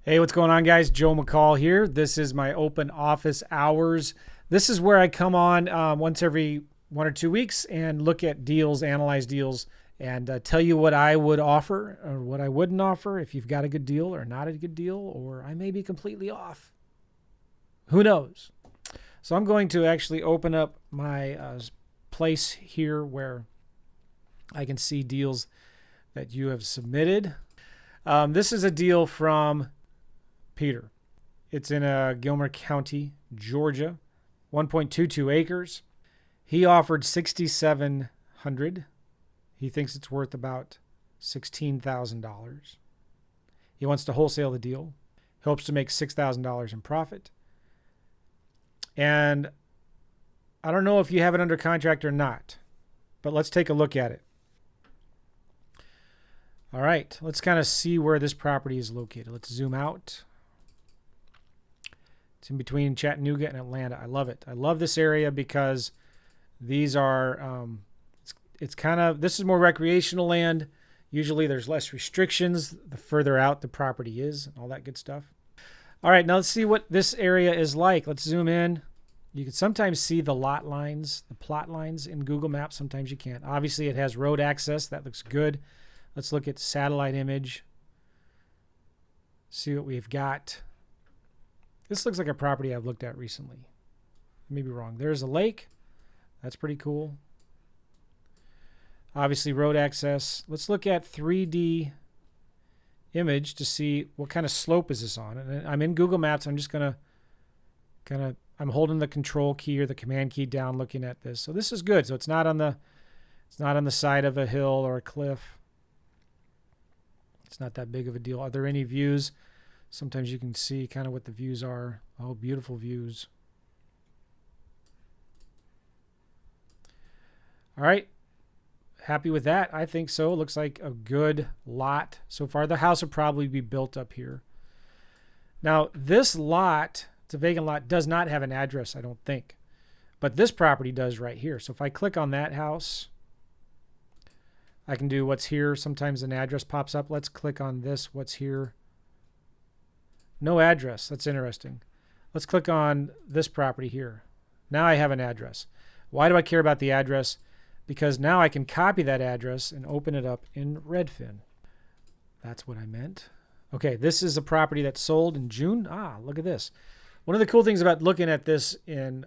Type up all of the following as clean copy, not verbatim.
Hey, what's going on, guys? Joe McCall here. This is my open office hours. This is where I come on once every 1 or 2 weeks and look at deals, analyze deals, and tell you what I would offer or what I wouldn't offer if you've got a good deal or not a good deal, or I may be completely off. Who knows? So I'm going to actually open up my place here where I can see deals that you have submitted. This is a deal from Peter. It's in Gilmer County, Georgia, 1.22 acres. He offered $6,700. He thinks it's worth about $16,000. He wants to wholesale the deal. He hopes to make $6,000 in profit. And I don't know if you have it under contract or not, but let's take a look at it. All right, let's kind of see where this property is located. Let's zoom out. It's in between Chattanooga and Atlanta. I love it. I love this area because these are, it's kind of, this is more recreational land. Usually there's less restrictions the further out the property is and all that good stuff. All right, now let's see what this area is like. Let's zoom in. You can sometimes see the lot lines, the plot lines in Google Maps. Sometimes you can't. Obviously it has road access. That looks good. Let's look at satellite image. See what we've got. This looks like a property I've looked at recently. I may be wrong. There's a lake. That's pretty cool. Obviously road access. Let's look at 3D image to see what kind of slope is this on. And I'm in Google Maps. I'm just going to I'm holding the control key or the command key down looking at this. So this is good. So it's not on the side of a hill or a cliff. It's not that big of a deal. Are there any views? Sometimes you can see kind of what the views are. Oh, beautiful views. All right. Happy with that? I think so. Looks like a good lot so far. The house will probably be built up here. Now, this lot, it's a vacant lot, does not have an address, I don't think. But this property does right here. So if I click on that house, I can do what's here. Sometimes an address pops up. Let's click on this, what's here. No address. That's interesting. Let's click on this property here. Now I have an address. Why do I care about the address? Because now I can copy that address and open it up in Redfin. That's what I meant. Okay, this is a property that sold in June. Ah, look at this. One of the cool things about looking at this in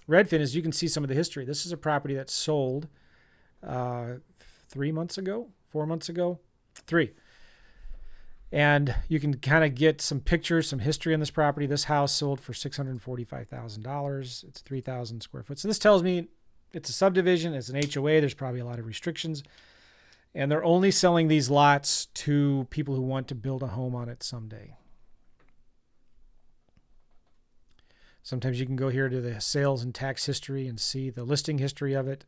Redfin is you can see some of the history. This is a property that sold 3 months ago, 4 months ago, 3. And you can kind of get some pictures, some history on this property. This house sold for $645,000. It's 3,000 square foot. So this tells me it's a subdivision. It's an HOA. There's probably a lot of restrictions. And they're only selling these lots to people who want to build a home on it someday. Sometimes you can go here to the sales and tax history and see the listing history of it.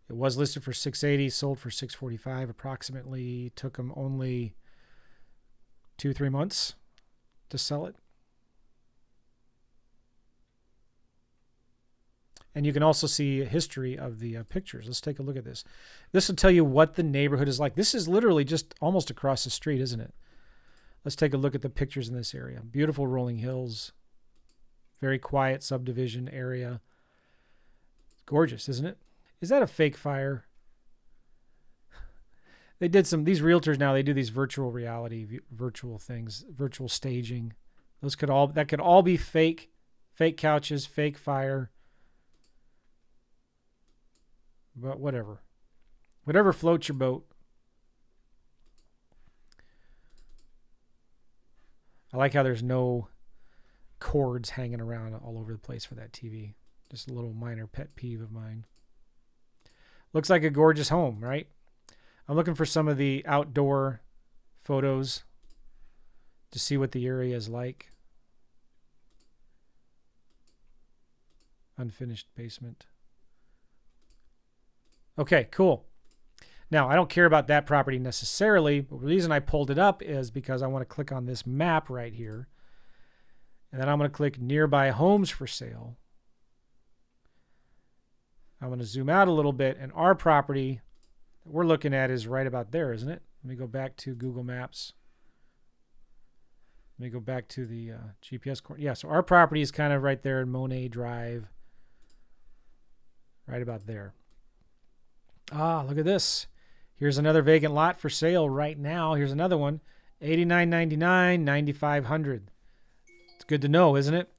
It was listed for $680, sold for $645 approximately. Took them only 2-3 months to sell it. And you can also see a history of the pictures. Let's take a look at this. This will tell you what the neighborhood is like. This is literally just almost across the street, isn't it? Let's take a look at the pictures in this area. Beautiful rolling hills. Very quiet subdivision area. Gorgeous, isn't it? Is that a fake fire? They did these realtors now, they do these virtual reality, virtual things, virtual staging. That could all be fake couches, fake fire. But whatever. Whatever floats your boat. I like how there's no cords hanging around all over the place for that TV. Just a little minor pet peeve of mine. Looks like a gorgeous home, right? I'm looking for some of the outdoor photos to see what the area is like. Unfinished basement. Okay, cool. Now, I don't care about that property necessarily, but the reason I pulled it up is because I want to click on this map right here. And then I'm going to click nearby homes for sale. I'm going to zoom out a little bit, and our property that we're looking at is right about there, isn't it? Let me go back to Google Maps. Let me go back to the GPS coordinate. Yeah, so our property is kind of right there in Monet Drive. Right about there. Ah, look at this. Here's another vacant lot for sale right now. Here's another one. $89.99, $9,500. It's good to know, isn't it?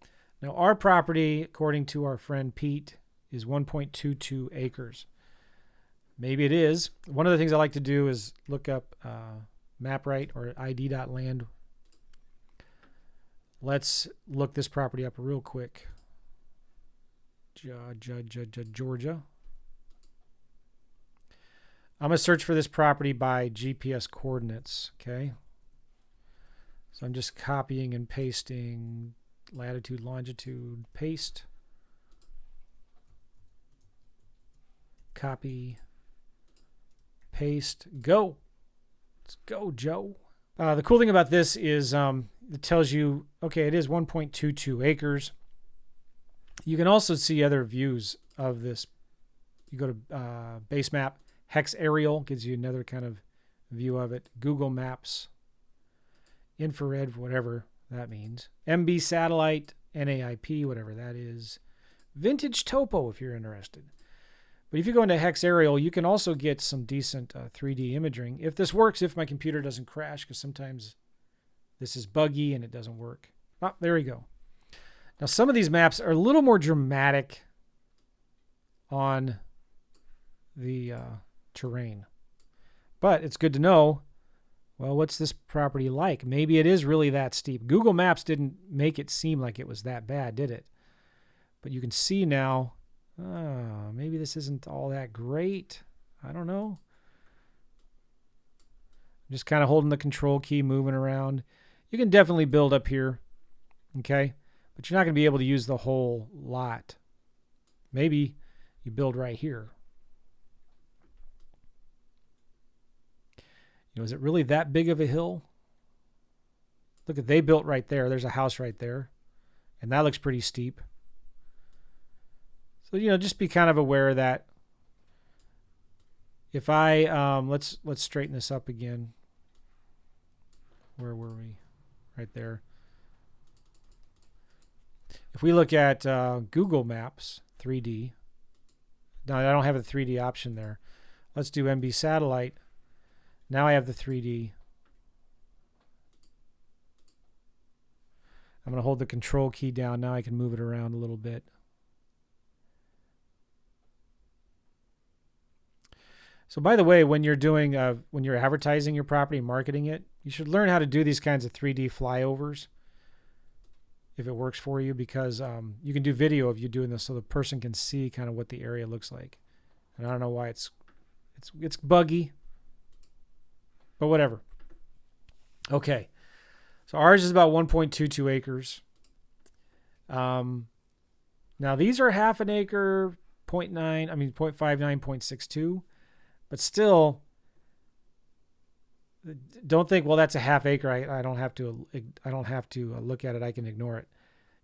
Now, our property, according to our friend Pete, is 1.22 acres. Maybe it is. One of the things I like to do is look up MapRight or id.land. Let's look this property up real quick. Georgia. I'm going to search for this property by GPS coordinates, okay? So I'm just copying and pasting latitude, longitude, paste. Copy, paste, go. Let's go, Joe. The cool thing about this is it tells you, okay, it is 1.22 acres. You can also see other views of this. You go to base map, hex aerial gives you another kind of view of it. Google Maps, infrared, whatever that means. MB satellite, NAIP, whatever that is. Vintage topo if you're interested. But if you go into hex aerial, you can also get some decent 3D imaging. If this works, if my computer doesn't crash, because sometimes this is buggy and it doesn't work. Oh, there we go. Now, some of these maps are a little more dramatic on the terrain. But it's good to know, well, what's this property like? Maybe it is really that steep. Google Maps didn't make it seem like it was that bad, did it? But you can see now, maybe this isn't all that great. I don't know. I'm just kind of holding the control key, moving around. You can definitely build up here, okay? But you're not going to be able to use the whole lot. Maybe you build right here. You know, is it really that big of a hill? Look at, they built right there. There's a house right there. And that looks pretty steep. So, you know, just be kind of aware of that. If I, let's straighten this up again. Where were we? Right there. If we look at Google Maps 3D, now I don't have a 3D option there. Let's do MB satellite. Now I have the 3D. I'm going to hold the control key down. Now I can move it around a little bit. So by the way, when you're doing, when you're advertising your property, marketing it, you should learn how to do these kinds of 3D flyovers if it works for you, because you can do video of you doing this so the person can see kind of what the area looks like. And I don't know why it's buggy, but whatever. Okay. So ours is about 1.22 acres. Now these are half an acre, 0.59, 0.62. But still, don't think, well, that's a half acre. I don't have to look at it. I can ignore it.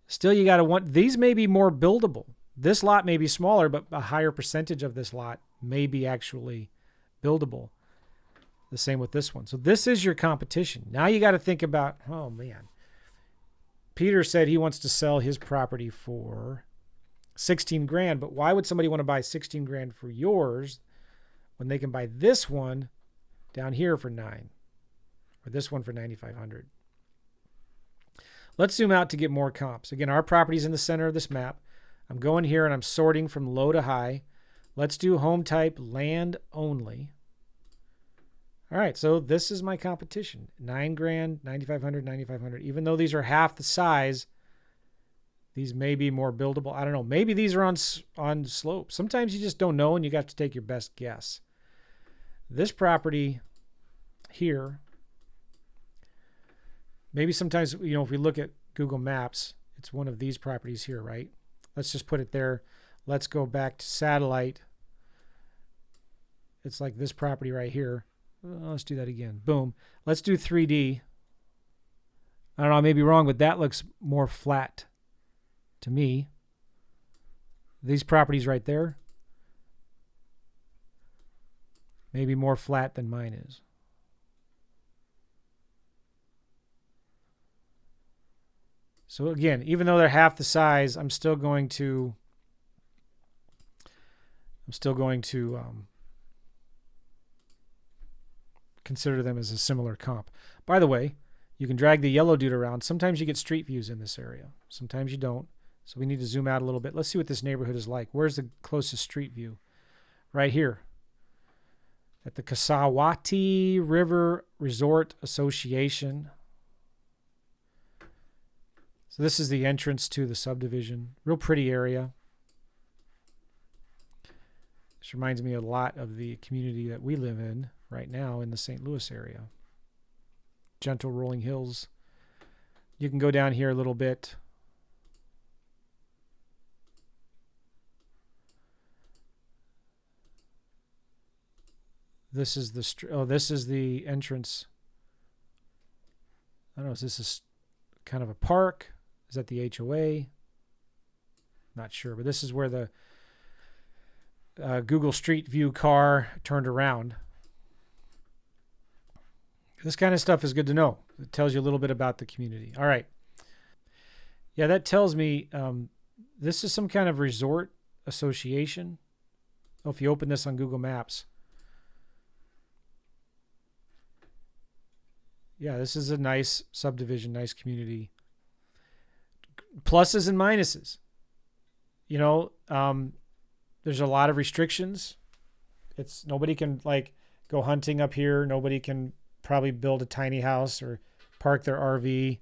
Still, you got to want, these may be more buildable. This lot may be smaller, but a higher percentage of this lot may be actually buildable. The same with this one. So this is your competition. Now you got to think about, oh man, Peter said he wants to sell his property for 16 grand, but why would somebody want to buy 16 grand for yours when they can buy this one down here for 9, or this one for 9,500? Let's zoom out to get more comps. Again, our property's in the center of this map. I'm going here and I'm sorting from low to high. Let's do home type land only. All right, so this is my competition. 9 grand, 9,500, 9,500. Even though these are half the size, these may be more buildable. I don't know. Maybe these are on slope. Sometimes you just don't know and you got to take your best guess. This property here, maybe sometimes, you know, if we look at Google Maps, it's one of these properties here, right? Let's just put it there. Let's go back to satellite. It's like this property right here. Let's do that again. Boom. Let's do 3D. I don't know, I may be wrong, but that looks more flat to me. These properties right there, maybe more flat than mine is. So again, even though they're half the size, I'm still going to consider them as a similar comp. By the way, you can drag the yellow dude around. Sometimes you get street views in this area. Sometimes you don't. So we need to zoom out a little bit. Let's see what this neighborhood is like. Where's the closest street view? Right here at the Kasawati River Resort Association. So this is the entrance to the subdivision. Real pretty area. This reminds me a lot of the community that we live in right now in the St. Louis area. Gentle rolling hills. You can go down here a little bit. This is the entrance. I don't know, is this kind of a park? Is that the HOA? Not sure, but this is where the Google Street View car turned around. This kind of stuff is good to know. It tells you a little bit about the community. All right. Yeah, that tells me this is some kind of resort association. Oh, if you open this on Google Maps. Yeah, this is a nice subdivision, nice community. Pluses and minuses. You know, there's a lot of restrictions. Nobody can like go hunting up here. Nobody can probably build a tiny house or park their RV,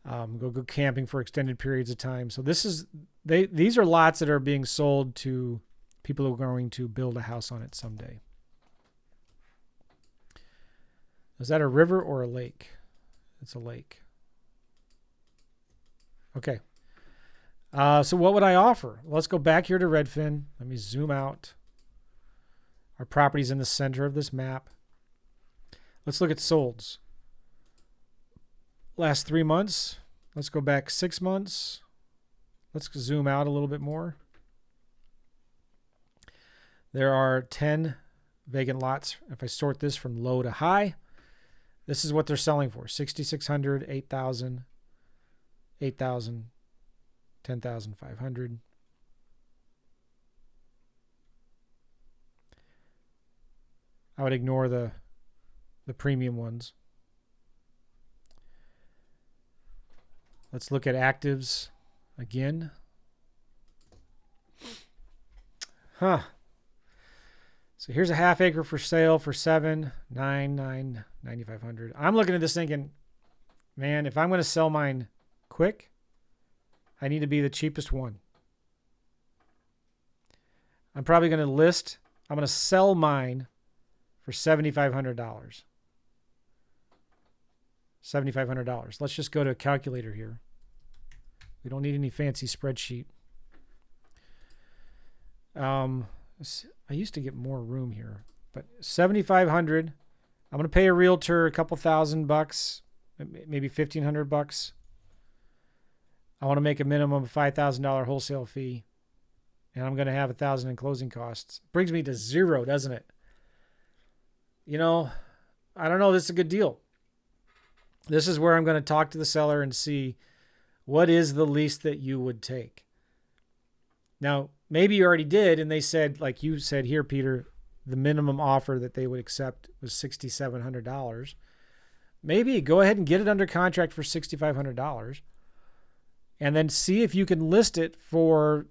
go camping for extended periods of time. So these are lots that are being sold to people who are going to build a house on it someday. Is that a river or a lake? It's a lake. Okay. So what would I offer? Let's go back here to Redfin. Let me zoom out. Our property's in the center of this map. Let's look at solds. Last 3 months. Let's go back 6 months. Let's zoom out a little bit more. There are 10 vacant lots. If I sort this from low to high, this is what they're selling for. $6,600, $8,000, $8,000, $10,500. I would ignore the premium ones. Let's look at actives again. So here's a half acre for sale for $9,500. I'm looking at this thinking, man, if I'm going to sell mine quick, I need to be the cheapest one. I'm probably going to I'm going to sell mine for $7,500. $7,500. Let's just go to a calculator here. We don't need any fancy spreadsheet. I used to get more room here, but $7,500. I'm going to pay a realtor a couple $1,000, maybe $1,500. I want to make a minimum of $5,000 wholesale fee, and I'm going to have $1,000 in closing costs. Brings me to zero, doesn't it? You know, I don't know. This is a good deal. This is where I'm going to talk to the seller and see what is the least that you would take. Now, maybe you already did, and they said, like you said here, Peter, the minimum offer that they would accept was $6,700. Maybe go ahead and get it under contract for $6,500, and then see if you can list it for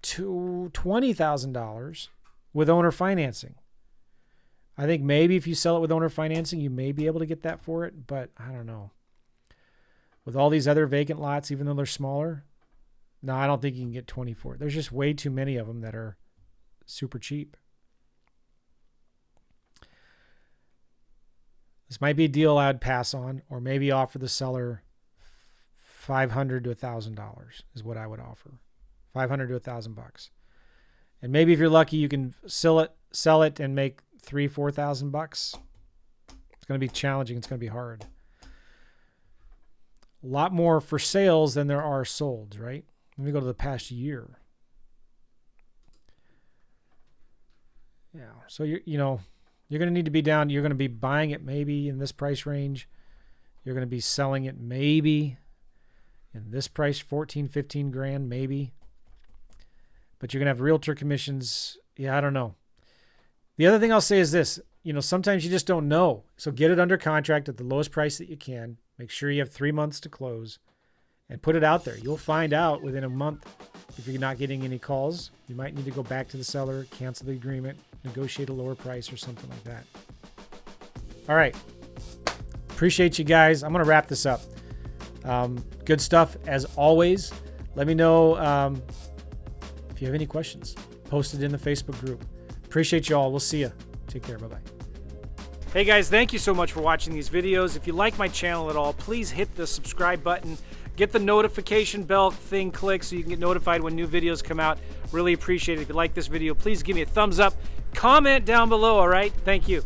$20,000 with owner financing. I think maybe if you sell it with owner financing, you may be able to get that for it, but I don't know. With all these other vacant lots, even though they're smaller, no, I don't think you can get 20 for it. There's just way too many of them that are super cheap. This might be a deal I'd pass on, or maybe offer the seller $500 to $1,000 is what I would offer. $500 to $1,000. And maybe if you're lucky, you can sell it and make $3,000-$4,000. It's going to be challenging. It's going to be hard. A lot more for sales than there are solds, right? Let me go to the past year. Yeah. So you're going to need to be down. You're going to be buying it maybe in this price range. You're going to be selling it maybe And this price, 14, 15 grand, maybe. But you're going to have realtor commissions. Yeah, I don't know. The other thing I'll say is this, sometimes you just don't know. So get it under contract at the lowest price that you can. Make sure you have 3 months to close and put it out there. You'll find out within a month if you're not getting any calls. You might need to go back to the seller, cancel the agreement, negotiate a lower price or something like that. All right. Appreciate you guys. I'm going to wrap this up. Good stuff as always. Let me know if you have any questions. Post it in the Facebook group. Appreciate you all. We'll see you. Take care. Bye-bye. Hey guys, thank you so much for watching these videos. If you like my channel at all, please hit the subscribe button. Get the notification bell thing clicked so you can get notified when new videos come out. Really appreciate it. If you like this video, please give me a thumbs up. Comment down below, all right? Thank you.